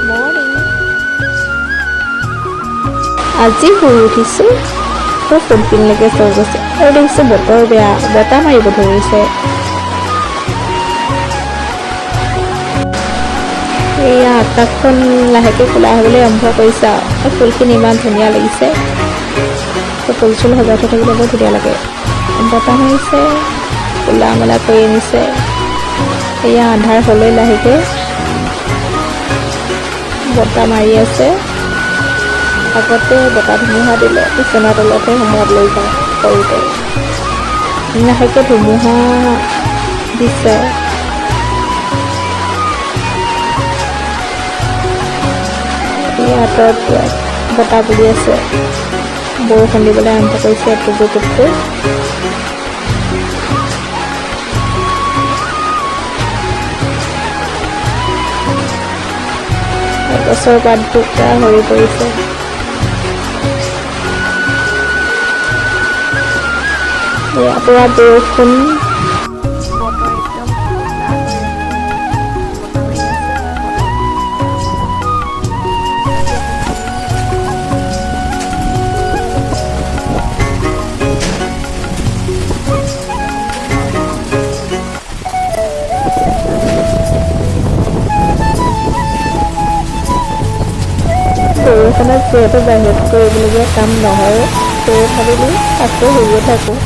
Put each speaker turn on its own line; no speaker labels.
Morning. আজি শুই উঠিছোঁ তো ফুটপিনলৈকে চৈ গৈছে আৰু দেখিছোঁ বতৰ বেয়া, বতাহ মাৰিব ধৰিছে। এয়া আকাশখন লাহেকৈ ক'লা হ'বলৈ আৰম্ভ কৰিছে আৰু ফুলখিনি ইমান ধুনীয়া লাগিছে। ফুল চুল সজাই থৈ থাকিলে বৰ ধুনীয়া লাগে। বতাহ মাৰিছে, ক'লা মেলা কৰি আনিছে। এয়া আন্ধাৰ হ'লেই লাহেকৈ বতাহ মাৰি আছে। আগতে বতাহ ধুমুহা দিলে বিচনা তলতহে সোমোৱাত লৈ যাওঁ সৰুতে। লাহেকৈ ধুমুহা দিছে। আঁতৰত বতাহ বলি আছে, বৰষুণ দিবলৈ আৰম্ভ কৰিছে টুপু টুপু। গছৰ পাত দুটা সৰি পৰিছে। পুৰা বৰষুণ, বৰষুণত যিহেতু বাহিৰত কৰিবলগীয়া কাম নহয়, সেয়ে ভাবিলোঁ আকৌ শুইয়ে থাকোঁ।